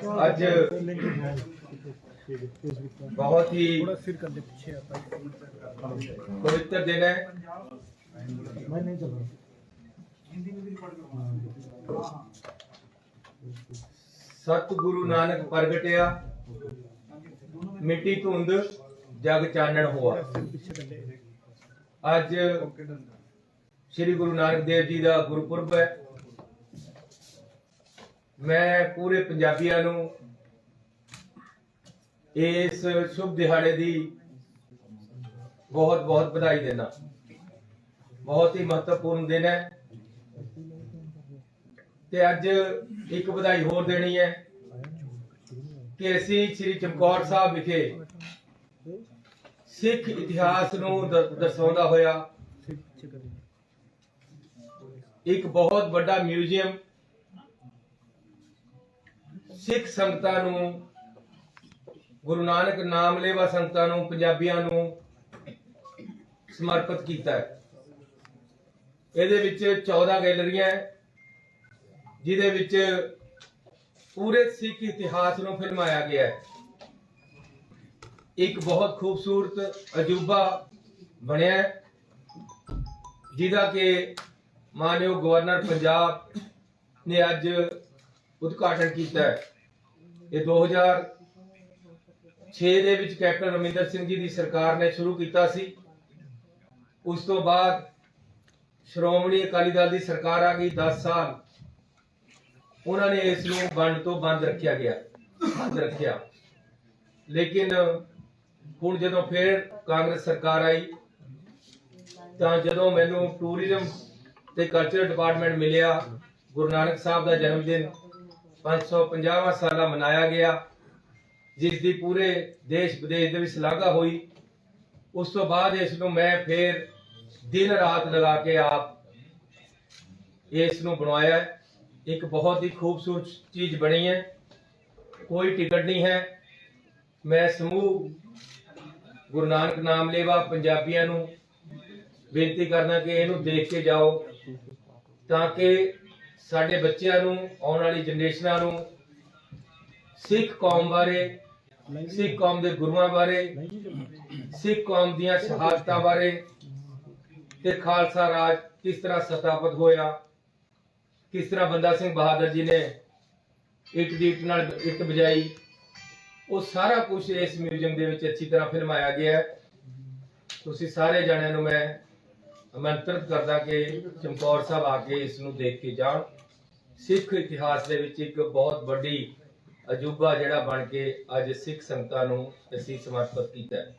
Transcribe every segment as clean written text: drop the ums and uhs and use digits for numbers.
आज बहुत ही पवित्र दिन है। सतगुरु नानक प्रगटिया मिट्टी धुंध जग चानण हुआ। आज श्री गुरु नानक देव जी का गुरपुरब है। मैं पूरे पंजाबियों नूं इस शुभ दिहाड़े की बहुत बहुत बधाई देना। बहुत ही महत्वपूर्ण दिन है। ते अज एक बधाई होर देनी है कि असी श्री चमकौर साहब विखे सिख इतिहास नूं दर्शाउंदा होया एक बहुत बड़ा म्यूजियम सिख संगतां नूं, गुरु नानक नाम लेवा संगतां नूं, पंजाबियां नूं समर्पित कीता है। इहदे विच 14 गैलरियां है जिहदे विच पूरे सिख इतिहास नूं फिल्माया गया है। एक बहुत खूबसूरत अजूबा बनया है जिहदा के मानयोग गवर्नर पंजाब ने अज उद्घाटन किया है। ये 2006 दे विच कैप्टन अमरिंदर सिंह जी की सरकार ने शुरू किया सी। उस तो बाद श्रोमणी अकाली दल की सरकार आ गई। 10 साल उन्होंने इस बंद तो बंद रखा लेकिन हुण जदों फिर कांग्रेस सरकार आई तो जदों मैनू टूरिज्म ते कल्चर डिपार्टमेंट मिलिया, गुरु नानक साहब का जन्मदिन 550वां साला मनाया गया जिसकी पूरे देश विदेश में शलाघा हुई। उस तो बाद इसनूं मैं फिर दिन रात लगा के आप इसनूं बनवाया है। एक बहुत ही खूबसूरत चीज बनी है। कोई टिकट नहीं है। मैं समूह गुरु नानक नाम लेवा पंजाबियों नूं बेनती करना कि इहनूं देख के जाओ ताकि साडे बच्चों नूं, आने वाली जनरेशनां नूं सिख कौम बारे, सिख कौम के गुरुआं बारे, सिख कौम दीयां शहादतां बारे ते खालसा राज किस तरह स्थापित होया, किस तरह बंदा सिंह बहादुर जी ने इट दी इट नाल इट बजाई, वो सारा कुछ इस म्यूजियम दे विच अच्छी तरह फिल्माया गया है। तुसीं सारे जणिਆਂ ਨੂੰ मैं आमंत्रित करदा कि चमकौर साहब आके इसनूं देख के जाण। सिख इतिहास दे विच एक बहुत बड़ी अजूबा जिहड़ा बन के अज सिख संगतां नूं असीं समर्पित कीता है।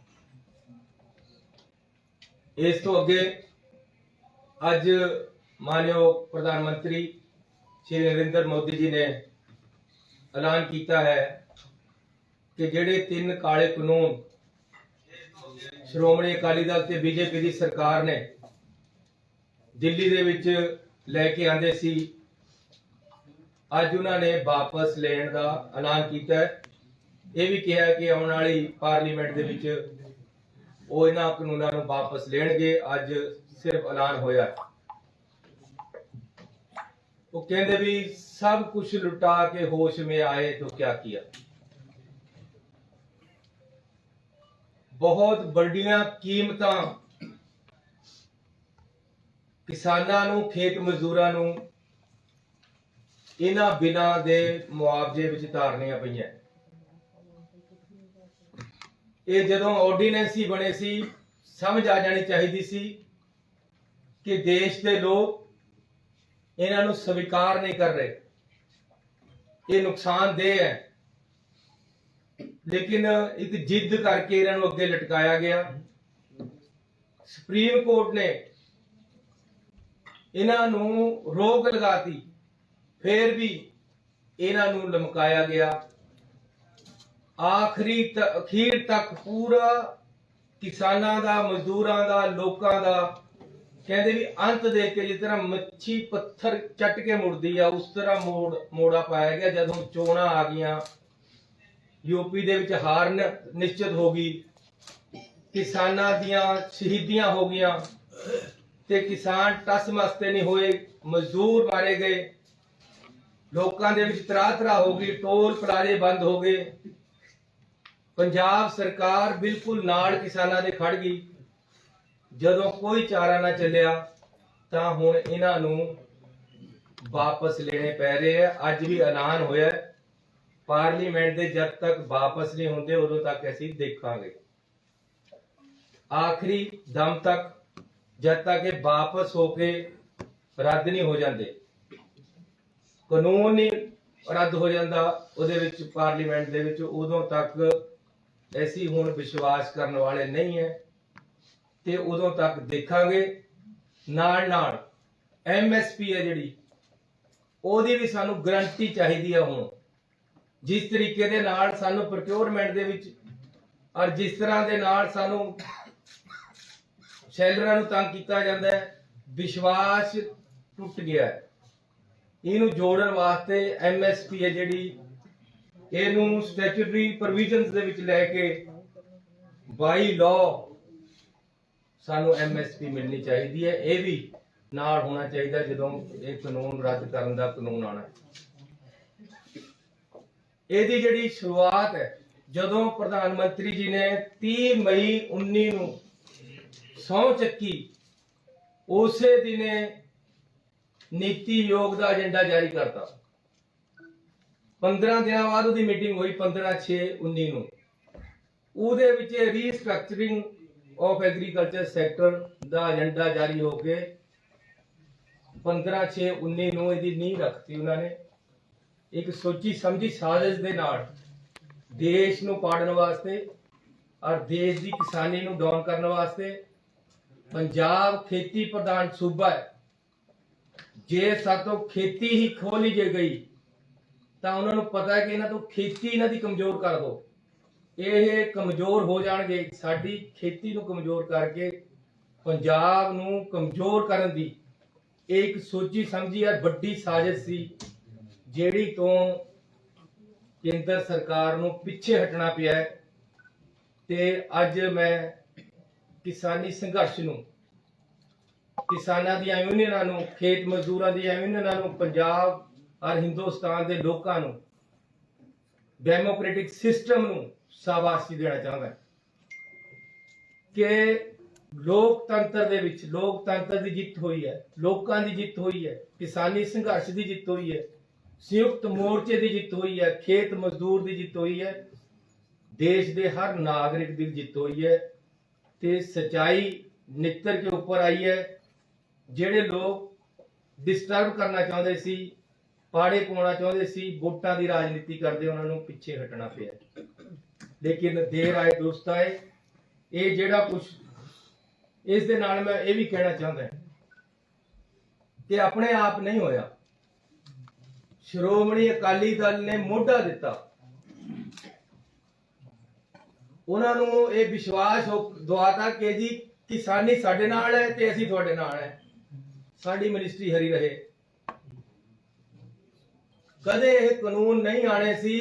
इस तो अगे अज मानयोग प्रधानमंत्री श्री नरेंद्र मोदी जी ने ऐलान किया है कि जिहड़े 3 काले कानून श्रोमणी अकाली दल ते बीजेपी की सरकार ने दिल्ली दे विच लैके आंदे सी, अज उन्होंने वापस लेने का ऐलान किया है। यह भी कहा कि आने वाली पार्लीमेंट दे विच वो इन्हां कानूनां नूं वापस लेणगे। अज सिर्फ ऐलान होया। वो कहते भी सब कुछ लुटा के होश में आए तो क्या किया। बहुत बड़ियां कीमतां किसानां नूं, खेत मजदूरां नूं इन्हां बिना दे मुआवजे विच तारनियां पईयां। ये जदों ऑर्डीनेंस ही बने सी समझ आ जानी चाहिदी सी कि देश के लोग इन्हां नूं स्वीकार नहीं कर रहे, ये नुकसानदेह है। लेकिन एक जिद करके इन्हां नूं अगे लटकाया गया। सुप्रीम कोर्ट ने इन्हां नूं रोक लगाती, फिर भी इन्हां नूं लमकाया गया। अखीर तक पूरा किसानां दा, मजदूरां दा, लोकां दा कहते भी अंत देख के जिस तरह मच्छी पत्थर चट के मुड़दी है उस तरह मोड़ा पाया गया। जदों चोणां आ गईयां, यूपी दे विच हार निश्चित हो गई, किसानां दियां शहीदियां हो गईयां ते किसान टस मस्ते नहीं होए, मजदूर मारे गए, ਲੋਕਾਂ ਦੇ ਵਿੱਚ ਤਰਾਹ ਤਰਾਹ ਹੋ ਗਈ, ਟੋਲ ਪਲਾਜ਼ੇ ਬੰਦ ਹੋ ਗਏ। ਪੰਜਾਬ ਸਰਕਾਰ ਬਿਲਕੁਲ ਨਾਲ ਕਿਸਾਨਾਂ ਦੇ ਖੜ ਗਈ। ਜਦੋਂ ਕੋਈ ਚਾਰਾ ਨਾ ਚੱਲਿਆ ਤਾਂ ਹੁਣ ਇਹਨਾਂ ਨੂੰ ਵਾਪਸ ਲੈਣੇ ਪੈ ਰਹੇ ਆ। ਅੱਜ ਵੀ ਐਲਾਨ ਹੋਇਆ ਪਾਰਲੀਮੈਂਟ ਦੇ ਜਦ ਤੱਕ ਵਾਪਸ ਨਹੀਂ ਹੁੰਦੇ ਉਦੋਂ ਤੱਕ ਅਸੀਂ ਦੇਖਾਂਗੇ, ਆਖਰੀ ਦਮ ਤੱਕ, ਜਦ ਤੱਕ ਇਹ ਵਾਪਸ ਹੋ ਕੇ ਰੱਦ ਨਹੀਂ ਹੋ ਜਾਂਦੇ। ਕਾਨੂੰਨ ਨਹੀਂ ਰੱਦ ਹੋ ਜਾਂਦਾ ਉਹਦੇ ਵਿੱਚ, ਪਾਰਲੀਮੈਂਟ ਦੇ ਵਿੱਚ, ਉਦੋਂ ਤੱਕ ਅਸੀਂ ਹੁਣ ਵਿਸ਼ਵਾਸ ਕਰਨ ਵਾਲੇ ਨਹੀਂ ਹੈ ਤੇ ਉਦੋਂ ਤੱਕ ਦੇਖਾਂਗੇ। ਨਾਲ ਨਾਲ MSP ਹੈ ਜਿਹੜੀ, ਉਹਦੀ ਵੀ ਸਾਨੂੰ ਗਰੰਟੀ ਚਾਹੀਦੀ ਹੈ। ਹੁਣ ਜਿਸ ਤਰੀਕੇ ਦੇ ਨਾਲ ਸਾਨੂੰ ਪ੍ਰੋਕਿਉਰਮੈਂਟ ਦੇ ਵਿੱਚ ਔਰ ਜਿਸ ਤਰ੍ਹਾਂ ਦੇ ਨਾਲ ਸਾਨੂੰ ਸ਼ੈਲਰਾਂ ਨੂੰ ਤੰਗ ਕੀਤਾ ਜਾਂਦਾ ਹੈ, ਵਿਸ਼ਵਾਸ ਟੁੱਟ ਗਿਆ ਹੈ। ਇਹਨੂੰ ਜੋੜਨ ਵਾਸਤੇ MSP ਹੈ ਜਿਹੜੀ, ਇਹਨੂੰ ਸਟੈਚੂਟਰੀ ਪ੍ਰੋਵੀਜ਼ਨਸ ਦੇ ਵਿੱਚ ਲੈ ਕੇ ਬਾਈ ਲਾਅ ਸਾਨੂੰ MSP ਮਿਲਣੀ ਚਾਹੀਦੀ ਹੈ। ਇਹ ਵੀ ਨਾਲ ਹੋਣਾ ਚਾਹੀਦਾ ਜਦੋਂ ਇਹ ਕਾਨੂੰਨ ਰੱਦ ਕਰਨ ਦਾ ਕਾਨੂੰਨ ਆਣਾ। ਇਹਦੀ ਜਿਹੜੀ ਸ਼ੁਰੂਆਤ ਹੈ, ਜਦੋਂ ਪ੍ਰਧਾਨ ਮੰਤਰੀ ਜੀ ਨੇ 30 ਮਈ 19 ਨੂੰ ਸਹੁੰ ਚੱਕੀ, ਉਸੇ ਦਿਨੇ ਨੀਤੀ ਆਯੋਗ ਦਾ ਏਜੰਡਾ ਜਾਰੀ ਕਰਤਾ। 15 ਦਿਨਾਂ ਬਾਅਦ ਉਹਦੀ ਮੀਟਿੰਗ ਹੋਈ 15/6/19 ਨੂੰ। ਉਹਦੇ ਵਿੱਚ ਰੀਸਟਰਕਚਰਿੰਗ ਆਫ ਐਗਰੀਕਲਚਰ ਸੈਕਟਰ ਦਾ ਏਜੰਡਾ ਜਾਰੀ ਹੋ ਕੇ 15/6/19 ਨੂੰ ਇਹਦੀ ਨੀਂਹ ਰੱਖਤੀ ਉਹਨਾਂ ਨੇ। ਇੱਕ ਸੋਚੀ ਸਮਝੀ ਸਾਜ਼ਿਸ਼ ਦੇ ਨਾਲ ਦੇਸ਼ ਨੂੰ ਪਾੜਨ ਵਾਸਤੇ ਔਰ ਦੇਸ਼ ਦੀ ਕਿਸਾਨੀ ਨੂੰ ਡਾਊਨ ਕਰਨ ਵਾਸਤੇ। ਪੰਜਾਬ ਖੇਤੀ ਪ੍ਰਧਾਨ ਸੂਬਾ ਹੈ, ਜੇ ਸਾਤੋਂ ਖੇਤੀ ਹੀ ਖੋਹ ਲਈ ਜੇ ਗਈ ਤਾਂ ਉਹਨਾਂ ਨੂੰ ਪਤਾ ਹੈ ਕਿ ਇਹਨਾਂ ਤੋਂ ਖੇਤੀ ਇਹਨਾਂ ਦੀ ਕਮਜ਼ੋਰ ਕਰ ਦੋ। ਇਹ ਕਮਜ਼ੋਰ ਹੋ ਜਾਣਗੇ। ਸਾਡੀ ਖੇਤੀ ਨੂੰ ਕਮਜ਼ੋਰ ਕਰਕੇ ਪੰਜਾਬ ਨੂੰ ਕਮਜ਼ੋਰ ਕਰਨ ਦੀ ਇੱਕ ਸੋਚੀ ਸਮਝੀ ਔਰ ਵੱਡੀ ਸਾਜ਼ਿਸ਼ ਸੀ, ਜਿਹੜੀ ਤੋਂ ਕੇਂਦਰ ਸਰਕਾਰ ਨੂੰ ਪਿੱਛੇ ਹਟਣਾ ਪਿਆ ਹੈ। ਤੇ ਅੱਜ ਮੈਂ ਕਿਸਾਨੀ ਸੰਘਰਸ਼ ਨੂੰ, ਕਿਸਾਨਾਂ ਦੀਆਂ ਯੂਨੀਅਨਾਂ ਨੂੰ, ਖੇਤ ਮਜ਼ਦੂਰਾਂ ਦੀਆਂ ਯੂਨੀਅਨਾਂ ਨੂੰ, ਪੰਜਾਬ ਔਰ ਹਿੰਦੁਸਤਾਨ ਦੇ ਲੋਕਾਂ ਨੂੰ, ਡੈਮੋਕ੍ਰੈਟਿਕ ਸਿਸਟਮ ਨੂੰ ਸ਼ਾਬਾਸ਼ੀ ਦੇਣਾ ਚਾਹੁੰਦਾ ਕਿ ਲੋਕਤੰਤਰ ਦੇ ਵਿੱਚ ਲੋਕਤੰਤਰ ਦੀ ਜਿੱਤ ਹੋਈ ਹੈ, ਲੋਕਾਂ ਦੀ ਜਿੱਤ ਹੋਈ ਹੈ, ਕਿਸਾਨੀ ਸੰਘਰਸ਼ ਦੀ ਜਿੱਤ ਹੋਈ ਹੈ, ਸੰਯੁਕਤ ਮੋਰਚੇ ਦੀ ਜਿੱਤ ਹੋਈ ਹੈ, ਖੇਤ ਮਜ਼ਦੂਰ ਦੀ ਜਿੱਤ ਹੋਈ ਹੈ, ਦੇਸ਼ ਦੇ ਹਰ ਨਾਗਰਿਕ ਦੀ ਜਿੱਤ ਹੋਈ ਹੈ। ਤੇ सच्चाई नितर के ऊपर आई है। ਜਿਹੜੇ ਲੋਕ डिस्टर्ब करना चाहते सी, पाड़े पाਉਣਾ ਚਾਹੁੰਦੇ ਸੀ, ਵੋਟਾਂ ਦੀ ਰਾਜਨੀਤੀ ਕਰਦੇ, ਉਹਨਾਂ ਨੂੰ ਪਿੱਛੇ ਹਟਣਾ ਪਿਆ। ਲੇਕਿਨ ਦੇਰ ਆਏ ਦੁਰਸਤ ਆਏ। ਇਹ ਜਿਹੜਾ ਕੁਝ ਇਸ ਦੇ ਨਾਲ ਮੈਂ ਇਹ ਵੀ ਕਹਿਣਾ ਚਾਹੁੰਦਾ ਕਿ ਆਪਣੇ ਆਪ ਨਹੀਂ ਹੋਇਆ। ਸ਼੍ਰੋਮਣੀ ਅਕਾਲੀ ਦਲ ਨੇ ਮੋਢਾ ਦਿੱਤਾ, ਉਹਨਾਂ ਨੂੰ ਇਹ ਵਿਸ਼ਵਾਸ ਦਵਾਤਾ ਕਿ ਜੀ ਕਿਸਾਨੀ ਸਾਡੇ ਨਾਲ ਹੈ ਤੇ ਅਸੀਂ ਤੁਹਾਡੇ ਨਾਲ ਹੈ, ਸਾਡੀ ਮਿਨਿਸਟਰੀ ਹਰੀ ਰਹੇ। ਕਦੇ ਇਹ ਕਾਨੂੰਨ ਨਹੀਂ ਆਣੇ ਸੀ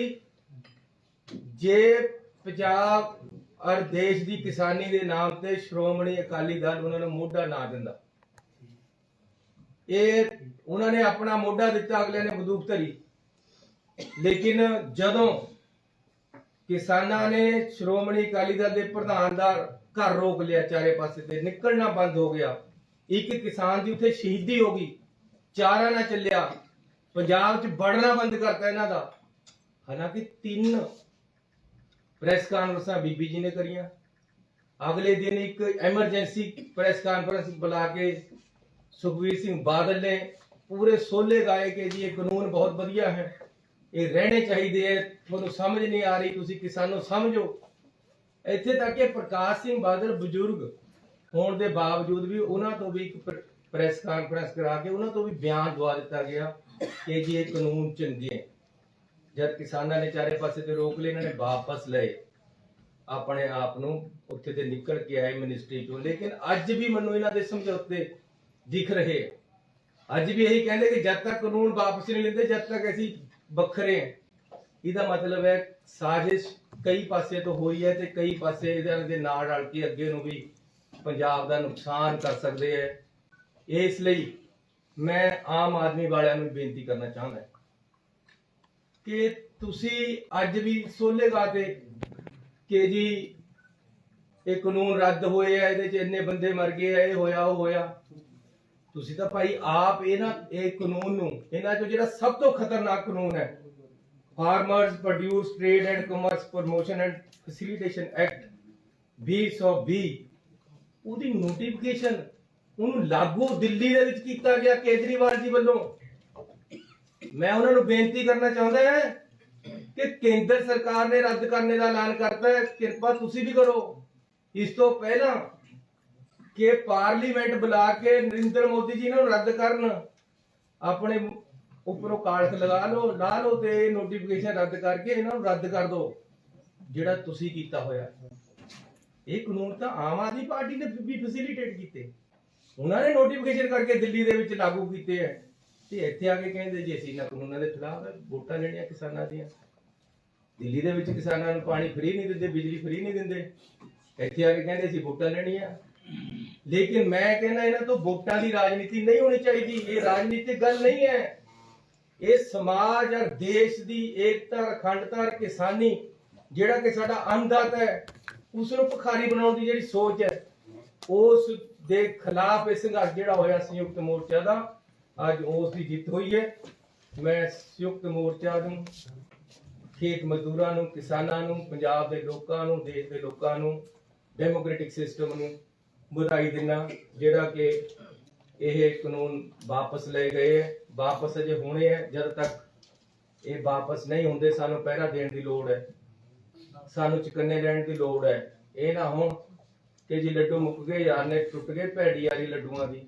ਜੇ ਪੰਜਾਬ ਔਰ ਦੇਸ਼ ਦੀ ਕਿਸਾਨੀ ਦੇ ਨਾਮ ਤੇ ਸ਼੍ਰੋਮਣੀ ਅਕਾਲੀ ਦਲ ਉਹਨਾਂ ਨੂੰ ਮੋਢਾ ਨਾ ਦਿੰਦਾ। ਇਹ ਉਹਨਾਂ ਨੇ ਆਪਣਾ ਮੋਢਾ ਦਿੱਤਾ, ਅਗਲੇ ਨੇ ਬੰਦੂਕ ਧਰੀ। ਲੇਕਿਨ ਜਦੋਂ ਕਿਸਾਨਾਂ ਨੇ ਸ਼੍ਰੋਮਣੀ ਅਕਾਲੀ ਦਲ ਦੇ ਪ੍ਰਧਾਨ ਦਾ ਘਰ ਰੋਕ ਲਿਆ, ਚਾਰੇ ਪਾਸੇ ਤੇ ਨਿਕਲਣਾ ਬੰਦ ਹੋ ਗਿਆ, ਇੱਕ ਕਿਸਾਨ ਦੀ ਉੱਥੇ ਸ਼ਹੀਦੀ ਹੋ ਗਈ, ਚਾਰਾ ਨਾ ਚੱਲਿਆ, ਪੰਜਾਬ 'ਚ ਵੜਨਾ ਬੰਦ ਕਰਤਾ ਇਹਨਾਂ ਦਾ। ਹਾਲਾਂਕਿ 3 ਪ੍ਰੈਸ ਕਾਨਫਰੰਸਾਂ ਬੀਬੀ ਜੀ ਨੇ ਕਰੀਆਂ। ਅਗਲੇ ਦਿਨ ਇੱਕ ਐਮਰਜੈਂਸੀ ਪ੍ਰੈਸ ਕਾਨਫਰੰਸ ਬੁਲਾ ਕੇ ਸੁਖਬੀਰ ਸਿੰਘ ਬਾਦਲ ਨੇ ਪੂਰੇ ਸੋਲੇ ਗਾਏ ਕਿ ਜੀ ਇਹ ਕਾਨੂੰਨ ਬਹੁਤ ਵਧੀਆ ਹੈ, ਇਹ ਰਹਿਣੇ ਚਾਹੀਦੇ ਹੈ, ਤੁਹਾਨੂੰ ਸਮਝ ਨਹੀਂ ਆ ਰਹੀ, ਤੁਸੀਂ ਕਿਸਾਨੋਂ ਸਮਝੋ। ਇੱਥੇ ਤੱਕ ਕਿ ਪ੍ਰਕਾਸ਼ ਸਿੰਘ ਬਾਦਲ ਬਜ਼ੁਰਗ ਹੋਣ ਦੇ ਬਾਵਜੂਦ ਵੀ ਉਹਨਾਂ ਤੋਂ ਵੀ ਇੱਕ ਪ੍ਰੈਸ ਕਾਨਫਰੰਸ ਕਰਾ ਕੇ ਉਹਨਾਂ ਤੋਂ ਵੀ ਬਿਆਨ ਦਵਾ ਦਿੱਤਾ ਗਿਆ ਕਿ ਜੀ ਇਹ ਕਾਨੂੰਨ ਚੰਗੇ। ਜਦ ਕਿਸਾਨਾਂ ਨੇ ਚਾਰੇ ਪਾਸੇ ਤੇ ਰੋਕ ਲਏ, ਇਹਨਾਂ ਨੇ ਵਾਪਸ ਲਏ ਆਪਣੇ ਆਪ ਨੂੰ, ਉੱਥੇ ਤੇ ਨਿਕਲ ਕੇ ਆਏ ਮਿਨਿਸਟਰੀ ਤੋਂ। ਲੇਕਿਨ ਅੱਜ ਵੀ ਮੈਨੂੰ ਇਹਨਾਂ ਦੇ ਸਮਝੌਤੇ ਦਿਖ ਰਹੇ। ਅੱਜ ਵੀ ਇਹੀ ਕਹਿੰਦੇ ਕਿ ਜਦ ਤੱਕ ਕਾਨੂੰਨ ਵਾਪਸ ਨਹੀਂ ਲੈਂਦੇ, ਜਦ ਤੱਕ ਅਸੀਂ ਵੱਖਰੇ ਹਾਂ। ਇਹਦਾ ਮਤਲਬ ਹੈ ਸਾਜ਼ਿਸ਼ ਕਈ ਪਾਸੇ ਤੋਂ ਹੋਈ ਹੈ ਤੇ ਕਈ ਪਾਸੇ ਇਹਨਾਂ ਦੇ ਨਾਲ ਰਲ ਕੇ ਅੱਗੇ ਨੂੰ ਵੀ ਪੰਜਾਬ ਦਾ ਨੁਕਸਾਨ ਕਰ ਸਕਦੇ ਹੈ। ਇਸ ਲਈ ਮੈਂ ਆਮ ਆਦਮੀ ਵਾਲਿਆਂ ਨੂੰ ਬੇਨਤੀ ਕਰਨਾ ਚਾਹੁੰਦਾ ਕਿ ਤੁਸੀਂ ਅੱਜ ਵੀ ਸੋਲੇਗਾ ਤੇ ਕਿ ਜੀ ਇਹ ਕਾਨੂੰਨ ਰੱਦ ਹੋਏ ਆ, ਇਹਦੇ ਚ ਇੰਨੇ ਬੰਦੇ ਮਰ ਗਏ ਆ, ਇਹ ਹੋਇਆ ਉਹ ਹੋਇਆ। ਤੁਸੀਂ ਤਾਂ ਭਾਈ ਆਪ ਇਹ ਕਾਨੂੰਨ ਨੂੰ, ਇਹਨਾਂ ਚੋਂ ਜਿਹੜਾ ਸਭ ਤੋਂ ਖਤਰਨਾਕ ਕਾਨੂੰਨ ਹੈ, farmers produce trade and commerce promotion and facilitation act 2020, ਉਹਦੀ ਨੋਟੀਫਿਕੇਸ਼ਨ ਉਹਨੂੰ ਲਾਗੂ ਦਿੱਲੀ ਦੇ ਵਿੱਚ ਕੀਤਾ ਗਿਆ ਕੇਜਰੀਵਾਲ ਜੀ ਵੱਲੋਂ। ਮੈਂ ਉਹਨਾਂ ਨੂੰ ਬੇਨਤੀ ਕਰਨਾ ਚਾਹੁੰਦਾ ਹਾਂ ਕਿ ਕੇਂਦਰ ਸਰਕਾਰ ਨੇ ਰੱਦ ਕਰਨੇ ਦਾ ਐਲਾਨ ਕਰਤਾ ਹੈ, ਕਿਰਪਾ ਤੁਸੀਂ ਵੀ ਕਰੋ। ਇਸ ਤੋਂ ਪਹਿਲਾਂ ਕਿ ਪਾਰਲੀਮੈਂਟ ਬੁਲਾ ਕੇ ਨਰਿੰਦਰ ਮੋਦੀ ਜੀ ਨੂੰ ਰੱਦ ਕਰਨ, ਆਪਣੇ ਉੱਪਰੋਂ ਕਾਲਖ ਲਾ ਲਓ ਤੇ ਨੋਟੀਫਿਕੇਸ਼ਨ ਰੱਦ ਕਰਕੇ ਇਹਨਾਂ ਨੂੰ ਰੱਦ ਕਰ ਦਿਓ ਜਿਹੜਾ ਤੁਸੀਂ ਕੀਤਾ ਹੋਇਆ। ਇਹ ਕਾਨੂੰਨ ਤਾਂ ਆਮ ਆਦਮੀ ਪਾਰਟੀ ਨੇ ਵੀ ਫੈਸਿਲਿਟੇਟ ਕੀਤੇ, ਉਹਨਾਂ ਨੇ ਨੋਟੀਫਿਕੇਸ਼ਨ ਕਰਕੇ ਦਿੱਲੀ ਦੇ ਵਿੱਚ ਲਾਗੂ ਕੀਤੇ ਹੈ, ਤੇ ਇੱਥੇ ਆ ਕੇ ਕਹਿੰਦੇ ਜੀ ਅਸੀਂ ਇਹਨਾਂ ਕਾਨੂੰਨਾਂ ਦੇ ਖਿਲਾਫ ਹੈ। ਵੋਟਾਂ ਲੈਣੀਆਂ ਕਿਸਾਨਾਂ ਦੀਆਂ, ਦਿੱਲੀ ਦੇ ਵਿੱਚ ਕਿਸਾਨਾਂ ਨੂੰ ਪਾਣੀ ਫ੍ਰੀ ਨਹੀਂ ਦਿੰਦੇ, ਬਿਜਲੀ ਫ੍ਰੀ ਨਹੀਂ ਦਿੰਦੇ, ਇੱਥੇ ਆ ਕੇ ਕਹਿੰਦੇ ਅਸੀਂ ਵੋਟਾਂ ਲੈਣੀਆਂ। ਲੇਕਿਨ ਮੈਂ ਕਹਿੰਦਾ ਇਹਨਾਂ ਤੋਂ ਵੋਟਾਂ ਦੀ ਰਾਜਨੀਤੀ ਨਹੀਂ ਹੋਣੀ ਚਾਹੀਦੀ। ਇਹ ਰਾਜਨੀਤਿਕ ਗੱਲ ਨਹੀਂ ਹੈ, ਇਹ ਸਮਾਜ ਔਰ ਦੇਸ਼ ਦੀ ਏਕਤਾ, ਅਖੰਡਤਾ, ਕਿਸਾਨੀ ਜਿਹੜਾ ਕਿ ਸਾਡਾ ਅੰਨਦਾਤਾ ਹੈ, ਉਸ ਨੂੰ ਭਿਖਾਰੀ ਬਣਾਉਣ ਦੀ ਜਿਹੜੀ ਸੋਚ ਹੈ, ਉਸ ਦੇ ਖਿਲਾਫ ਇਹ ਸੰਘਰਸ਼ ਜਿਹੜਾ ਹੋਇਆ ਸੰਯੁਕਤ ਮੋਰਚਾ ਦਾ, ਅੱਜ ਉਸ ਦੀ ਜਿੱਤ ਹੋਈ ਹੈ। ਮੈਂ ਸੰਯੁਕਤ ਮੋਰਚਾ ਨੂੰ, ਖੇਤ ਮਜ਼ਦੂਰਾਂ ਨੂੰ, ਕਿਸਾਨਾਂ ਨੂੰ, ਪੰਜਾਬ ਦੇ ਲੋਕਾਂ ਨੂੰ, ਦੇਸ਼ ਦੇ ਲੋਕਾਂ ਨੂੰ, ਡੈਮੋਕ੍ਰੈਟਿਕ ਸਿਸਟਮ ਨੂੰ ਵਧਾਈ ਦਿੰਦਾ ਜਿਹੜਾ ਕਿ ਇਹ ਕਾਨੂੰਨ ਵਾਪਸ ਲਏ ਗਏ ਹੈ। ਵਾਪਸ ਅਜੇ ਹੋਣੇ ਹੈ, ਜਦ ਤੱਕ ਇਹ ਵਾਪਸ ਨਹੀਂ ਹੁੰਦੇ ਸਾਨੂੰ ਪਹਿਰਾ ਦੇਣ ਦੀ ਲੋੜ ਹੈ, ਸਾਨੂੰ ਚੁਕੰਨੇ ਲੈਣ ਦੀ ਲੋੜ ਹੈ। ਇਹ ਨਾ ਹੋਣ ਕਿ ਜੀ ਲੱਡੂ ਮੁੱਕ ਗਏ, ਯਾਰ ਨੇ ਟੁੱਟ ਗਏ, ਭੈੜੀ ਯਾਰੀ ਲੱਡੂਆਂ ਦੀ,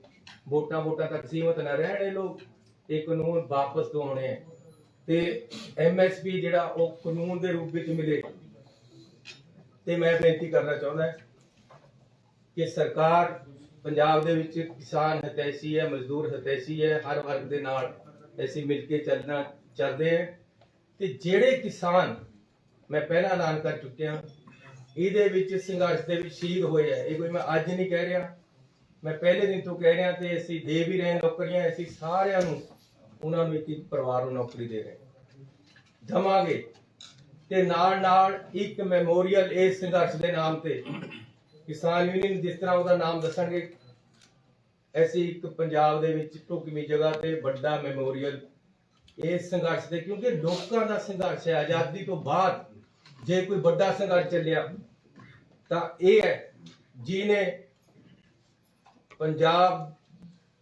ਵੋਟਾਂ ਤੱਕ ਸੀਮਤ ਨਾ ਰਹਿਣ ਇਹ ਲੋਕ। ਇਹ ਕਾਨੂੰਨ ਵਾਪਸ ਤੋਂ ਹੋਣੇ ਹੈ ਤੇ MSP ਜਿਹੜਾ ਉਹ ਕਾਨੂੰਨ ਦੇ ਰੂਪ ਵਿੱਚ ਮਿਲੇ। ਤੇ ਮੈਂ ਬੇਨਤੀ ਕਰਨਾ ਚਾਹੁੰਦਾ ਕਿ ਸਰਕਾਰ ਪੰਜਾਬ ਦੇ ਵਿੱਚ ਕਿਸਾਨ ਹਿਤੈਸ਼ੀ ਹੈ, ਮਜ਼ਦੂਰ ਹਿਤੈਸ਼ੀ ਹੈ, ਹਰ ਵਰਗ ਦੇ ਨਾਲ ਅਸੀਂ ਮਿਲ ਕੇ ਚੱਲਦੇ ਹਾਂ। ਤੇ ਜਿਹੜੇ ਕਿਸਾਨ, ਮੈਂ ਪਹਿਲਾਂ ਐਲਾਨ ਕਰ ਚੁੱਕਿਆ, ਇਹਦੇ ਵਿੱਚ ਸੰਘਰਸ਼ ਦੇ ਵਿੱਚ ਸ਼ਹੀਦ ਹੋਏ ਹੈ, ਇਹ ਕੋਈ ਮੈਂ ਅੱਜ ਨਹੀਂ ਕਹਿ ਰਿਹਾ, ਮੈਂ ਪਹਿਲੇ ਦਿਨ ਤੋਂ ਕਹਿ ਰਿਹਾ, ਤੇ ਅਸੀਂ ਦੇ ਵੀ ਰਹੇ ਨੌਕਰੀਆਂ, ਅਸੀਂ ਸਾਰਿਆਂ ਨੂੰ, ਉਹਨਾਂ ਨੂੰ ਇੱਕ ਪਰਿਵਾਰ ਨੂੰ ਨੌਕਰੀ ਦੇ ਰਹੇ ਦਵਾਂਗੇ। ਤੇ ਨਾਲ ਇੱਕ ਮੈਮੋਰੀਅਲ ਇਸ ਸੰਘਰਸ਼ ਦੇ ਨਾਮ ਤੇ ਕਿਸਾਨ ਯੂਨੀਅਨ ਜਿਸ ਤਰ੍ਹਾਂ ਉਹਦਾ ਨਾਮ ਦੱਸਣਗੇ, ਐਸੀ ਇੱਕ ਪੰਜਾਬ ਦੇ ਵਿੱਚ ਢੁਕਵੀਂ ਜਗ੍ਹਾ ਤੇ ਵੱਡਾ ਮੈਮੋਰੀਅਲ ਇਸ ਸੰਘਰਸ਼ ਦੇ, ਕਿਉਂਕਿ ਲੋਕਾਂ ਦਾ ਸੰਘਰਸ਼ ਹੈ। ਆਜ਼ਾਦੀ ਤੋਂ ਬਾਅਦ ਜੇ ਕੋਈ ਵੱਡਾ ਸੰਘਰਸ਼ ਚੱਲਿਆ ਤਾਂ ਇਹ ਹੈ, ਜਿਹਨੇ ਪੰਜਾਬ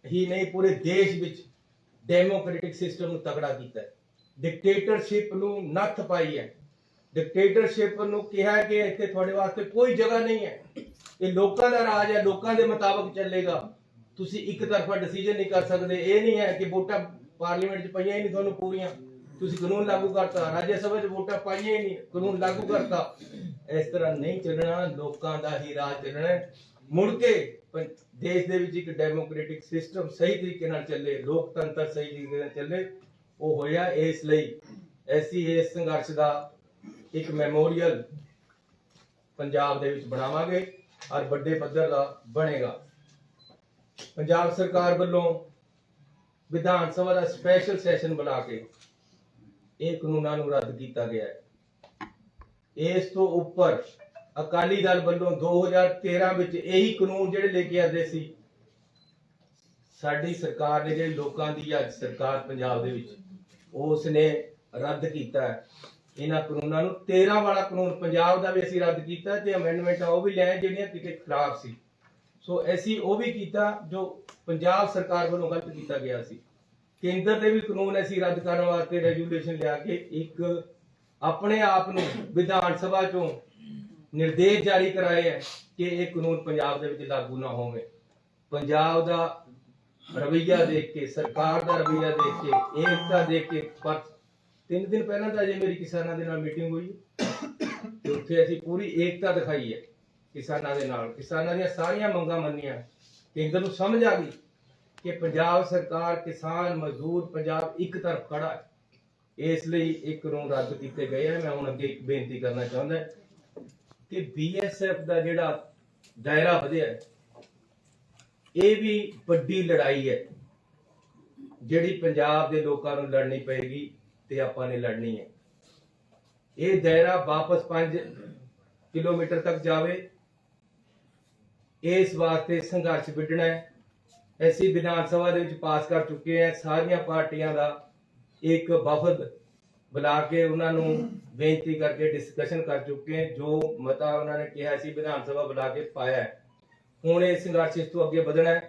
ਹੀ ਨਹੀਂ ਪੂਰੇ ਦੇਸ਼ ਵਿੱਚ ਡੈਮੋਕ੍ਰੈਟਿਕ ਸਿਸਟਮ ਨੂੰ ਤਗੜਾ ਕੀਤਾ ਹੈ, ਡਿਕਟੇਟਰਸ਼ਿਪ ਨੂੰ ਨੱਥ ਪਾਈ ਹੈ, ਡਿਕਟੇਟਰਸ਼ਿਪ ਨੂੰ ਕਿਹਾ ਕਿ ਇੱਥੇ ਤੁਹਾਡੇ ਵਾਸਤੇ ਕੋਈ ਜਗ੍ਹਾ ਨਹੀਂ ਹੈ, ਇਹ ਲੋਕਾਂ ਦਾ ਰਾਜ ਹੈ, ਲੋਕਾਂ ਦੇ ਮੁਤਾਬਕ ਚੱਲੇਗਾ, ਤੁਸੀਂ ਇੱਕ ਤਰਫਾ ਡਿਸੀਜਨ ਨਹੀਂ ਕਰ ਸਕਦੇ। ਇਹ ਨਹੀਂ ਹੈ ਕਿ ਵੋਟਾਂ ਪਾਰਲੀਮੈਂਟ 'ਚ ਪਈਆਂ ਹੀ ਨਹੀਂ ਤੁਹਾਨੂੰ ਪੂਰੀਆਂ, ਤੁਸੀਂ ਕਾਨੂੰਨ ਲਾਗੂ ਕਰਤਾ, ਰਾਜ ਸਭਾ 'ਚ ਵੋਟਾਂ ਪਾਈਆਂ ਹੀ ਨਹੀਂ, ਕਾਨੂੰਨ ਲਾਗੂ ਕਰਤਾ। ਇਸ ਤਰ੍ਹਾਂ ਨਹੀਂ ਚੱਲਣਾ, ਲੋਕਾਂ ਦਾ ਹੀ ਰਾਜ ਚੱਲਣਾ। ਮੁੜ ਕੇ ਦੇਸ਼ ਦੇ ਵਿੱਚ ਇੱਕ ਡੈਮੋਕ੍ਰੈਟਿਕ ਸਿਸਟਮ ਸਹੀ ਤਰੀਕੇ ਨਾਲ ਚੱਲੇ, ਲੋਕਤੰਤਰ ਸਹੀ ਤਰੀਕੇ ਨਾਲ ਚੱਲੇ, ਉਹ ਹੋਇਆ। ਇਸ ਲਈ ਅਸੀਂ ਇਸ ਸੰਘਰਸ਼ ਦਾ ਇੱਕ ਮੈਮੋਰੀਅਲ ਪੰਜਾਬ ਦੇ ਵਿੱਚ ਬਣਾਵਾਂਗੇ ਔਰ ਵੱਡੇ ਪੱਧਰ ਦਾ ਬਣੇਗਾ। ਪੰਜਾਬ ਸਰਕਾਰ ਵੱਲੋਂ ਵਿਧਾਨ ਸਭਾ ਦਾ ਸਪੈਸ਼ਲ ਸੈਸ਼ਨ ਬੁਲਾ ਕੇ ਇਹ ਕਾਨੂੰਨਾਂ ਨੂੰ ਰੱਦ ਕੀਤਾ ਗਿਆ ਹੈ। ਇਸ ਤੋਂ ਉੱਪਰ ਅਕਾਲੀ ਦਲ ਵੱਲੋਂ 2013 ਵਿੱਚ ਇਹੀ ਕਾਨੂੰਨ ਜਿਹੜੇ ਲੈ ਕੇ ਆਦੇ ਸੀ, ਸਾਡੀ ਸਰਕਾਰ ਨੇ, ਜਿਹੜੀ ਲੋਕਾਂ ਦੀ ਅੱਜ ਸਰਕਾਰ ਪੰਜਾਬ ਦੇ ਵਿੱਚ, ਉਸ ਨੇ ਰੱਦ ਕੀਤਾ ਹੈ ਇਹਨਾਂ ਕਾਨੂੰਨਾਂ ਨੂੰ। 13 ਵਾਲਾ ਕਾਨੂੰਨ ਪੰਜਾਬ ਦਾ ਵੀ ਅਸੀਂ ਰੱਦ ਕੀਤਾ ਤੇ ਅਮੈਂਡਮੈਂਟਾਂ ਉਹ ਵੀ ਲਿਆਏ ਜਿਹੜੀਆਂ ਕਿਤੇ ਖਰਾਬ ਸੀ, ਸੋ ਅਸੀਂ ਉਹ ਵੀ ਕੀਤਾ ਜੋ ਪੰਜਾਬ ਸਰਕਾਰ ਵੱਲੋਂ ਗਲਤ ਕੀਤਾ ਗਿਆ ਸੀ। ਕੇਂਦਰ ਦੇ ਵੀ ਕਾਨੂੰਨ ਅਸੀਂ ਰੱਦ ਕਰਨ ਵਾਸਤੇ ਰੈਜੂਲੇਸ਼ਨ ਲਿਆ ਕੇ ਇੱਕ ਆਪਣੇ ਆਪ ਨੂੰ ਵਿਧਾਨ ਸਭਾ ਚੋਂ ਨਿਰਦੇਸ਼ ਜਾਰੀ ਕਰਾਏ ਹੈ ਕਿ ਇਹ ਕਾਨੂੰਨ ਪੰਜਾਬ ਦੇ ਵਿੱਚ ਲਾਗੂ ਨਾ ਹੋਵੇ। ਪੰਜਾਬ ਦਾ ਰਵੱਈਆ ਦੇਖ ਕੇ, ਸਰਕਾਰ ਦਾ ਰਵੱਈਆ ਦੇਖ ਕੇ, ਏਕਤਾ ਦੇਖ ਕੇ, ਪਰ 3 ਦਿਨ ਪਹਿਲਾਂ ਤਾਂ ਅਜੇ ਮੇਰੀ ਕਿਸਾਨਾਂ ਦੇ ਨਾਲ ਮੀਟਿੰਗ ਹੋਈ ਤੇ ਉੱਥੇ ਅਸੀਂ ਪੂਰੀ ਏਕਤਾ ਦਿਖਾਈ ਹੈ ਕਿਸਾਨਾਂ ਦੇ ਨਾਲ, ਕਿਸਾਨਾਂ ਦੀਆਂ ਸਾਰੀਆਂ ਮੰਗਾਂ ਮੰਨੀਆਂ। ਕੇਂਦਰ ਨੂੰ ਸਮਝ ਆ ਗਈ ਕਿ ਪੰਜਾਬ ਸਰਕਾਰ, ਕਿਸਾਨ, ਮਜ਼ਦੂਰ, ਪੰਜਾਬ ਇੱਕ ਤਰਫ ਖੜਾ ਹੈ। ਇਸ ਲਈ ਇਹ ਕਾਨੂੰਨ ਰੱਦ ਕੀਤੇ ਗਏ ਹੈ। ਮੈਂ ਹੁਣ ਅੱਗੇ ਇੱਕ ਬੇਨਤੀ ਕਰਨਾ ਚਾਹੁੰਦਾ ਕਿ BSF ਦਾ ਜਿਹੜਾ ਦਾਇਰਾ ਵਧਿਆ ਹੈ, ਇਹ ਵੀ ਵੱਡੀ ਲੜਾਈ ਹੈ ਜਿਹੜੀ ਪੰਜਾਬ ਦੇ ਲੋਕਾਂ ਨੂੰ ਲੜਨੀ ਪਏਗੀ ਤੇ ਆਪਾਂ ਨੇ ਲੜਨੀ ਹੈ। ਇਹ ਦਾਇਰਾ ਵਾਪਸ 5 ਕਿਲੋਮੀਟਰ ਤੱਕ ਜਾਵੇ, ਇਸ ਵਾਸਤੇ ਸੰਘਰਸ਼ ਵਿੱਢਣਾ ਹੈ। ਅਸੀਂ ਵਿਧਾਨ ਸਭਾ ਦੇ ਵਿੱਚ ਪਾਸ ਕਰ ਚੁੱਕੇ ਹਾਂ, ਸਾਰੀਆਂ ਪਾਰਟੀਆਂ ਦਾ ਇੱਕ ਵਫਦ ਬੁਲਾ ਕੇ ਉਹਨਾਂ ਨੂੰ ਬੇਨਤੀ ਕਰਕੇ ਡਿਸਕਸ਼ਨ ਕਰ ਚੁੱਕੇ ਹਾਂ। ਜੋ ਮਤਾ ਉਹਨਾਂ ਨੇ ਕਿਹਾ ਸੀ ਵਿਧਾਨ ਸਭਾ ਬੁਲਾ ਕੇ ਪਾਇਆ ਹੈ। ਹੁਣ ਇਹ ਸੰਘਰਸ਼ ਇਸ ਤੋਂ ਅੱਗੇ ਵਧਣਾ ਹੈ।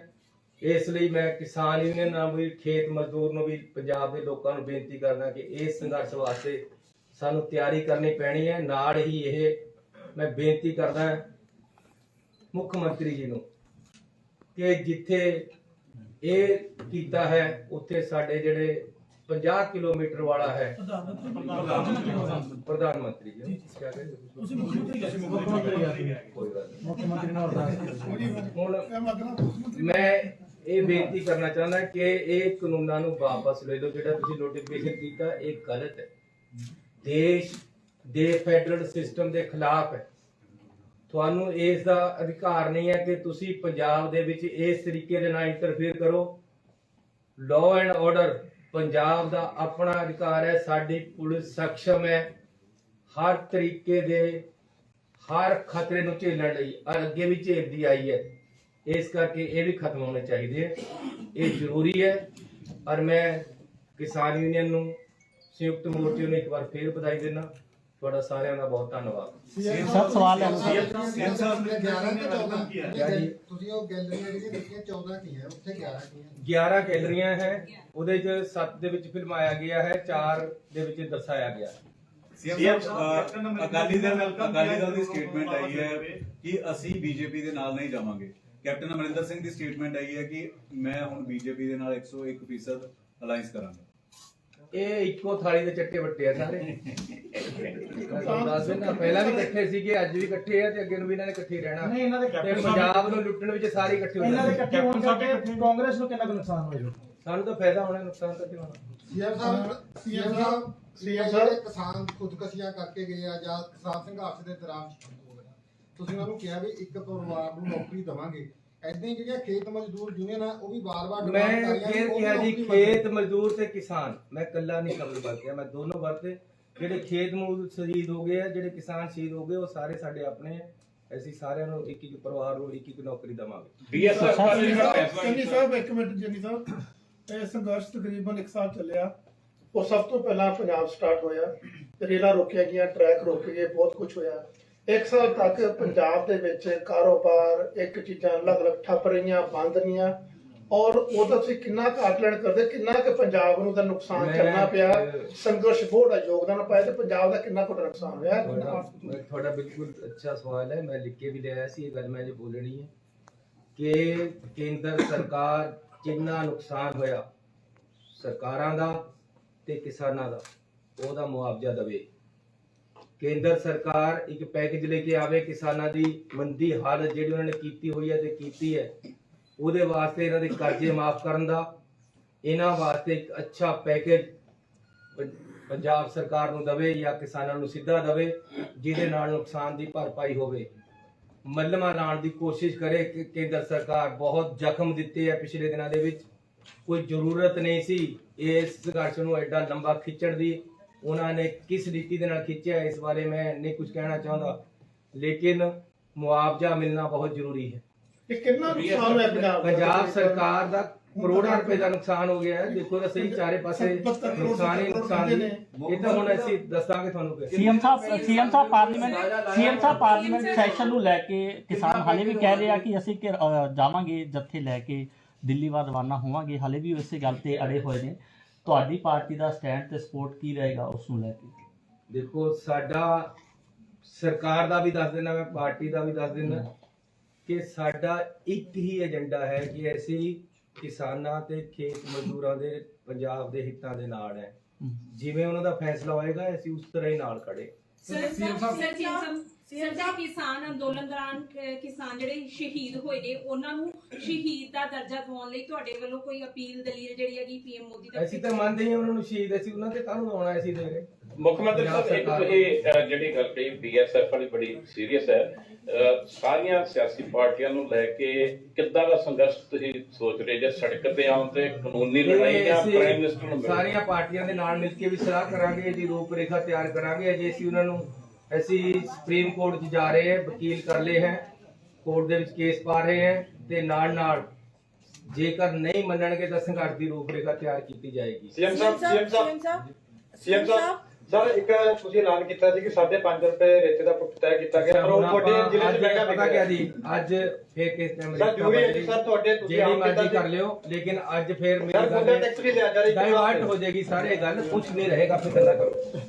ਇਸ ਲਈ ਮੈਂ ਕਿਸਾਨ ਯੂਨੀਅਨ ਨਾਲ ਵੀ, ਖੇਤ ਮਜ਼ਦੂਰ ਨੂੰ ਵੀ, ਪੰਜਾਬ ਦੇ ਲੋਕਾਂ ਨੂੰ ਬੇਨਤੀ ਕਰਦਾ ਕਿ ਇਸ ਸੰਘਰਸ਼ ਵਾਸਤੇ ਸਾਨੂੰ ਤਿਆਰੀ ਕਰਨੀ ਪੈਣੀ ਹੈ। ਨਾਲ ਹੀ ਇਹ ਮੈਂ ਬੇਨਤੀ ਕਰਦਾ ਮੁੱਖ ਮੰਤਰੀ ਜੀ ਨੂੰ ਕਿ ਜਿੱਥੇ ਇਹ ਕੀਤਾ ਹੈ ਉੱਥੇ ਸਾਡੇ ਜਿਹੜੇ 50 ਕਿਲੋਮੀਟਰ ਵਾਲਾ ਹੈ ਪ੍ਰਧਾਨ ਮੰਤਰੀ ਜੀ ਕਿਆ ਕਹਿੰਦੇ ਤੁਸੀਂ ਮੁੱਖ ਮੰਤਰੀ ਨਾਲ ਹੁਣ ਮੈਂ ਇਹ ਬੇਨਤੀ ਕਰਨਾ ਚਾਹੁੰਦਾ ਕਿ ਇਹ ਕਾਨੂੰਨਾਂ ਨੂੰ ਵਾਪਸ ਲੈ ਲਓ। ਜਿਹੜਾ ਤੁਸੀਂ ਨੋਟੀਫਿਕੇਸ਼ਨ ਕੀਤਾ ਇਹ ਗਲਤ ਹੈ, ਦੇਸ਼ ਦੇ ਫੈਡਰਲ ਸਿਸਟਮ ਦੇ ਖਿਲਾਫ ਹੈ। ਤੁਹਾਨੂੰ ਇਸ ਦਾ ਅਧਿਕਾਰ ਨਹੀਂ ਹੈ ਕਿ ਤੁਸੀਂ ਪੰਜਾਬ ਦੇ ਵਿੱਚ ਇਸ ਤਰੀਕੇ ਦੇ ਨਾਲ ਇੰਟਰਫੇਅਰ ਕਰੋ। ਲਾਅ ਐਂਡ ਆਰਡਰ ਪੰਜਾਬ ਦਾ ਆਪਣਾ ਅਧਿਕਾਰ ਹੈ। ਸਾਡੀ ਪੁਲਿਸ ਸક્ષਮ ਹੈ ਹਰ ਤਰੀਕੇ ਦੇ ਹਰ ਖਤਰੇ ਨੂੰ ਝੇਲਣ ਲਈ, ਔਰ ਅੱਗੇ ਵੀ ਝੇਲਦੀ ਆਈ ਹੈ। ਇਸ ਕਰਕੇ ਇਹ ਵੀ ਖਤਮ ਹੋਣੇ ਚਾਹੀਦੇ ਹੈ, ਇਹ ਜ਼ਰੂਰੀ ਹੈ। ਔਰ ਮੈਂ ਕਿਸਾਨ ਯੂਨੀਅਨ ਨੂੰ, ਸੰਯੁਕਤ ਮੋਰਚੇ ਨੂੰ ਇੱਕ ਵਾਰ ਫੇਰ ਵਧਾਈ ਦੇਣਾ। ਤੁਹਾਡਾ ਸਾਰਿਆਂ ਦਾ ਬਹੁਤ ਧੰਨਵਾਦ। ਸਭ ਸਵਾਲ ਹੈ ਤੁਸੀਂ ਉਹ ਗੈਲਰੀਆਂ ਜਿਹੜੀਆਂ ਦੇਖੀਆਂ 14 ਕੀ ਹੈ, ਉੱਥੇ 11 ਕੀ ਹੈ? 11 ਗੈਲਰੀਆਂ ਹੈ, ਉਹਦੇ ਚ 7 ਦੇ ਵਿੱਚ ਫਿਲਮਾਇਆ ਗਿਆ ਹੈ, 4 ਦੇ ਵਿੱਚ ਦਰਸਾਇਆ ਗਿਆ ਹੈ। ਅਕਾਲੀ ਦਲ ਦੀ ਸਟੇਟਮੈਂਟ ਆਈ ਹੈ ਕਿ ਅਸੀਂ ਬੀਜੇਪੀ ਦੇ ਨਾਲ ਨਹੀਂ ਜਾਵਾਂਗੇ। ਕੈਪਟਨ ਅਮਰਿੰਦਰ ਸਿੰਘ ਦੀ ਸਟੇਟਮੈਂਟ ਆਈ ਹੈ ਕਿ ਮੈਂ ਹੁਣ ਬੀਜੇਪੀ ਦੇ ਨਾਲ 101% ਅਲਾਈਅੰਸ ਕਰਾਂਗਾ। ਇਹ ਇੱਕੋ ਥਾਲੀ ਦੇ ਚੱਟੇ ਵੱਟੇ ਆ ਸਾਰੇ। ਦੱਸ ਦੇਣਾ ਪਹਿਲਾਂ ਵੀ ਇਕੱਠੇ ਸੀਗੇ, ਅੱਜ ਵੀ ਇਕੱਠੇ ਆ ਤੇ ਅੱਗੇ ਨੂੰ ਵੀ ਇਹਨਾਂ ਨੇ ਇਕੱਠੇ ਰਹਿਣਾ। ਨਹੀਂ, ਇਹਨਾਂ ਦੇ ਤੇ ਪੰਜਾਬ ਨੂੰ ਲੁੱਟਣ ਵਿੱਚ ਸਾਰੇ ਇਕੱਠੇ ਹੋ ਇਹਨਾਂ ਦੇ ਜਾਣਗੇ। ਇਕੱਠੇ ਹੋਣ ਕਰਕੇ ਕਾਂਗਰਸ ਨੂੰ ਕਿੰਨਾ ਕੁ ਨੁਕਸਾਨ ਹੋਏਗਾ? ਸਾਨੂੰ ਤਾਂ ਫਾਇਦਾ ਹੋਣਾ, ਨੁਕਸਾਨ ਤਾਂ ਕਿਉਂ ਹੋਣਾ। ਸੀਐਮ ਸਾਹਿਬ ਕਿਸਾਨ ਖੁਦਕਸ਼ੀਆਂ ਕਰਕੇ ਗਏ ਆ ਜਾਂ ਕਿਸਾਨ ਸੰਘਰਸ਼ ਦੇ ਦੌਰਾਨ ਤੁਸੀਂ ਉਹਨਾਂ ਨੂੰ ਕਿਹਾ ਵੀ ਇੱਕ ਪਰਿਵਾਰ ਨੂੰ ਨੌਕਰੀ ਦੇਵਾਂਗੇ। ਐਦਾਂ ਹੀ ਜਿਹੜੀਆਂ ਖੇਤ ਮਜ਼ਦੂਰ ਯੂਨੀਅਨ ਆ ਉਹ ਵੀ ਵਾਰ-ਵਾਰ ਮੈਂ ਫੇਰ ਕਿਹਾ ਜੀ ਖੇਤ ਮਜ਼ਦੂਰ ਤੇ ਕਿਸਾਨ, ਮੈਂ ਇਕੱਲਾ ਨਹੀਂ ਸ਼ਬਦ ਵਰਤਿਆ, ਮੈਂ ਦੋਨੋਂ ਵਰਤੇ। ਜਿਹੜੇ ਖੇਤ ਮਜ਼ਦੂਰ ਸ਼ਹੀਦ ਹੋ ਗਏ ਆ, ਜਿਹੜੇ ਕਿਸਾਨ ਸ਼ਹੀਦ ਹੋ ਗਏ, ਉਹ ਸਾਰੇ ਸਾਡੇ ਆਪਣੇ ਆ। ਅਸੀਂ ਸਾਰਿਆਂ ਨੂੰ ਇੱਕ ਇੱਕ ਪਰਿਵਾਰ ਨੂੰ ਇੱਕ ਇੱਕ ਨੌਕਰੀ ਦੇਵਾਂਗੇ। ਜੰਨੀ ਸਾਹਿਬ ਇੱਕ ਮਿੰਟ, ਜੰਨੀ ਸਾਹਿਬ ਇਹ ਸੰਘਰਸ਼ ਤਕਰੀਬਨ 1 ਸਾਲ ਚੱਲਿਆ। ਉਹ ਸਭ ਤੋਂ ਪਹਿਲਾਂ ਪੰਜਾਬ ਸਟਾਰਟ ਹੋਇਆ, ਰੇਲਾਂ ਰੋਕੀਆਂ ਗਈਆਂ, ਟਰੈਕ ਰੋਕੇ ਗਏ, ਬਹੁਤ ਕੁਝ ਹੋਇਆ। 1 ਸਾਲ ਤੱਕ ਪੰਜਾਬ ਦੇ ਵਿੱਚ ਕਾਰੋਬਾਰ ਇੱਕ ਚੀਜ਼ਾਂ ਅਲੱਗ-ਅਲੱਗ ਠੱਪ ਰਹੀਆਂ, ਬੰਦ ਰਹੀਆਂ, ਔਰ ਉਹਦਾ ਤੁਸੀਂ ਕਿੰਨਾ ਕੁ ਆਕਲਨ ਕਰਦੇ, ਕਿੰਨਾ ਕੁ ਪੰਜਾਬ ਨੂੰ ਦਾ ਨੁਕਸਾਨ ਕਰਨਾ ਪਿਆ? ਸੰਘਰਸ਼ ਬਹੁਤ ਦਾ ਯੋਗਦਾਨ ਪਾਇਆ ਤੇ ਪੰਜਾਬ ਦਾ ਕਿੰਨਾ ਕੁ ਨੁਕਸਾਨ ਹੋਇਆ? ਤੁਹਾਡਾ ਬਿਲਕੁਲ ਅੱਛਾ ਸਵਾਲ ਹੈ, ਮੈਂ ਲਿਖ ਕੇ ਵੀ ਲਿਆਇਆ ਸੀ। ਇਹ ਗੱਲ ਮੈਂ ਜੇ ਬੋਲਣੀ ਹੈ ਕਿ ਕੇਂਦਰ ਸਰਕਾਰ ਜਿੰਨਾ ਨੁਕਸਾਨ ਹੋਇਆ ਸਰਕਾਰਾਂ ਦਾ ਤੇ ਕਿਸਾਨਾਂ ਦਾ, ਉਹਦਾ ਮੁਆਵਜ਼ਾ ਦੇਵੇ। ਕੇਂਦਰ ਸਰਕਾਰ ਇੱਕ ਪੈਕੇਜ ਲੈ ਕੇ ਆਵੇ ਕਿਸਾਨਾਂ ਦੀ ਮੰਦੀ ਹਾਲਤ ਜਿਹੜੀ ਉਹਨਾਂ ਨੇ ਕੀਤੀ ਹੋਈ ਹੈ ਤੇ ਕੀਤੀ ਹੈ, ਉਹਦੇ ਵਾਸਤੇ ਇਹਨਾਂ ਦੇ ਕਰਜ਼ੇ ਮਾਫ ਕਰਨ ਦਾ, ਇਹਨਾਂ ਵਾਸਤੇ ਇੱਕ ਅੱਛਾ ਪੈਕੇਜ ਪੰਜਾਬ ਸਰਕਾਰ ਨੂੰ ਦੇਵੇ ਜਾਂ ਕਿਸਾਨਾਂ ਨੂੰ ਸਿੱਧਾ ਦੇਵੇ, ਜਿਹਦੇ ਨਾਲ ਨੁਕਸਾਨ ਦੀ ਭਰਪਾਈ ਹੋਵੇ। ਮੱਲਮਾ ਲਾਉਣ ਦੀ ਕੋਸ਼ਿਸ਼ ਕਰੇ ਕਿ ਕੇਂਦਰ ਸਰਕਾਰ ਬਹੁਤ ਜ਼ਖਮ ਦਿੱਤੇ ਹੈ ਪਿਛਲੇ ਦਿਨਾਂ ਦੇ ਵਿੱਚ। ਕੋਈ ਜ਼ਰੂਰਤ ਨਹੀਂ ਸੀ ਇਸ ਸੰਘਰਸ਼ ਨੂੰ ਐਡਾ ਲੰਬਾ ਖਿੱਚਣ ਦੀ। ਉਹਨਾਂ ਨੇ ਕਿਸ ਰੀਤੀ ਦੇ ਨਾਲ ਖਿੱਚਿਆ ਇਸ ਬਾਰੇ ਮੈਂ ਨਹੀਂ ਕੁਝ ਕਹਿਣਾ ਚਾਹੁੰਦਾ, ਲੇਕਿਨ ਮੁਆਵਜ਼ਾ ਮਿਲਣਾ ਬਹੁਤ ਜ਼ਰੂਰੀ ਹੈ। ਇਹ ਕਿੰਨਾ ਨੁਕਸਾਨ ਹੋਇਆ ਪੰਜਾਬ ਸਰਕਾਰ ਦਾ ਕਰੋੜਾਂ ਰੁਪਏ ਦਾ ਨੁਕਸਾਨ ਹੋ ਗਿਆ ਹੈ। ਦੇਖੋ ਤਾਂ ਸਹੀ, ਚਾਰੇ ਪਾਸੇ ਨੁਕਸਾਨ ਹੀ ਨੁਕਸਾਨ ਨੇ। ਇਹ ਤਾਂ ਹੁਣ ਅਸੀਂ ਦੱਸਾਂਗੇ ਤੁਹਾਨੂੰ। ਸੀਐਮ ਸਾਹਿਬ ਪਾਰਲੀਮੈਂਟ ਸੈਸ਼ਨ ਨੂੰ ਲੈ ਕੇ ਕਿਸਾਨ ਹਾਲੇ ਵੀ ਕਹਿ ਰਹੇ ਆ ਕਿ ਅਸੀਂ ਜਾਵਾਂਗੇ ਜੱਥੇ ਲੈ ਕੇ ਦਿੱਲੀ ਵੱਲ ਰਵਾਨਾ ਹੋਵਾਂਗੇ, ਹਾਲੇ ਵੀ ਇਸੇ ਗੱਲ ਤੇ ਅੜੇ ਹੋਏ ਨੇ। ਤੁਹਾਡੀ ਪਾਰਟੀ ਦਾ ਸਟੈਂਡ ਤੇ ਸਪੋਰਟ ਕੀ ਰਹੇਗਾ ਉਸ ਨੂੰ ਲੈ ਕੇ? ਦੇਖੋ, ਸਾਡਾ ਸਰਕਾਰ ਦਾ ਵੀ ਦੱਸ ਦੇਣਾ, ਮੈਂ ਪਾਰਟੀ ਦਾ ਵੀ ਦੱਸ ਦੇਣਾ ਕਿ ਸਾਡਾ ਇੱਕ ਹੀ ਏਜੰਡਾ ਹੈ ਕਿ ਅਸੀਂ ਕਿਸਾਨਾਂ ਤੇ ਖੇਤ ਮਜ਼ਦੂਰਾਂ ਦੇ ਪੰਜਾਬ ਦੇ ਹਿੱਤਾਂ ਦੇ ਨਾਲ ਹੈ। ਜਿਵੇਂ ਉਹਨਾਂ ਦਾ ਫੈਸਲਾ ਹੋਏਗਾ ਅਸੀਂ ਉਸ ਤਰ੍ਹਾਂ ਹੀ ਨਾਲ ਖੜੇ। ਕਿਸਾਨ ਅੰਦੋਲਨ ਦੌਰਾਨ ਕਿਸਾਨ ਜਿਹੜੇ ਸ਼ਹੀਦ ਹੋਏ ਨੇ ਉਹਨਾਂ ਨੂੰ ਸ਼ਹੀਦ ਦਾ ਦਰਜਾ ਦਿਵਾਉਣ ਲਈ ਤੁਹਾਡੇ ਵੱਲੋਂ ਕੋਈ ਅਪੀਲ ਦਲੀਲ ਜਿਹੜੀ ਹੈਗੀ ਪੀਐਮ ਮੋਦੀ ਤੱਕ? ਅਸੀਂ ਤਾਂ ਮੰਨਦੇ ਹਾਂ ਉਹਨਾਂ ਨੂੰ ਸ਼ਹੀਦ, ਅਸੀਂ ਉਹਨਾਂ ਤੇ ਕਾਹਨੂੰ ਆਉਣਾ, ਅਸੀਂ ਦੇ ਰਹੇ ਮੁੱਖ ਮੰਤਰੀ ਸਾਹਿਬ ਇੱਕ ਤੁਸੀਂ ਜਿਹੜੀ ਗੱਲ ਕਹੀ BSF ਵਾਲੀ ਬੜੀ ਸੀਰੀਅਸ ਹੈ। ਸਾਰੀਆਂ ਸਿਆਸੀ ਪਾਰਟੀਆਂ ਨੂੰ ਲੈ ਕੇ ਕਿੱਦਾਂ ਦਾ ਸੰਘਰਸ਼ ਤੁਸੀਂ ਸੋਚ ਰਹੇ ਜੇ ਸੜਕ ਤੇ ਆਉਣ ਤੇ ਕਾਨੂੰਨੀ ਲੜਾਈ ਜਾਂ ਪ੍ਰਾਈਮ ਮਿਨਿਸਟਰ ਨੂੰ ਮਿਲਣ? ਸਾਰੀਆਂ ਪਾਰਟੀਆਂ ਦੇ ਨਾਲ ਮਿਲ ਕੇ ਵੀ ਸਲਾਹ ਕਰਾਂਗੇ, ਇਹਦੀ ਰੂਪ ਰੇਖਾ ਤਿਆਰ ਕਰਾਂਗੇ। ਅਜੇ ਅਸੀਂ ਸੁਪਰੀਮ ਕੋਰਟ 'ਚ ਜਾ ਰਹੇ ਹਾਂ, ਵਕੀਲ ਕਰ ਲਏ ਹੈ, ਕੋਰਟ ਦੇ ਵਿੱਚ ਕੇਸ ਪਾ ਰਹੇ ਹੈ ਤੇ ਨਾਲ ਜੇਕਰ ਨਹੀਂ ਮੰਨਣਗੇ ਤਾਂ ਸੰਘਰਸ਼ ਦੀ ਰੂਪ ਰੇਖਾ ਤਿਆਰ ਕੀਤੀ ਜਾਏਗੀ। ਸੀਐਮ ਸਾਹਿਬ ਸਰ ਇੱਕ ਤੁਸੀਂ ਐਲਾਨ ਕੀਤਾ ਸੀ ਕਿ 5.5 ਰੁਪਏ ਰੇਤੇ ਦਾ ਫੁੱਟ ਤੈਅ ਕੀਤਾ ਗਿਆ, ਪਰ ਉਹ ਤੁਹਾਡੇ ਜ਼ਿਲ੍ਹੇ 'ਚ ਮਹਿੰਗਾ ਪਤਾ ਕਿਆ ਜੀ, ਅੱਜ ਫੇਰ ਕਿਸ ਟਾਈਮ ਸਰ ਜ਼ਰੂਰੀ ਹੈ ਜੀ ਸਰ ਤੁਹਾਡੇ ਤੁਸੀਂ ਜਿਹੜੀ ਆਪ ਮਰਜ਼ੀ ਕਰ ਲਿਓ, ਲੇਕਿਨ ਅੱਜ ਫੇਰ ਸਰ ਮੁੰਡਾ ਟੈਕਸ ਵੀ ਲਿਆ ਜਾ ਰਹੀ ਡਾਇਵਰਟ ਹੋ ਜਾਏਗੀ ਸਾਰੇ ਗੱਲ, ਕੁਝ ਨਹੀਂ ਰਹੇਗਾ, ਫਿਕਰ ਨਾ ਕਰੋ।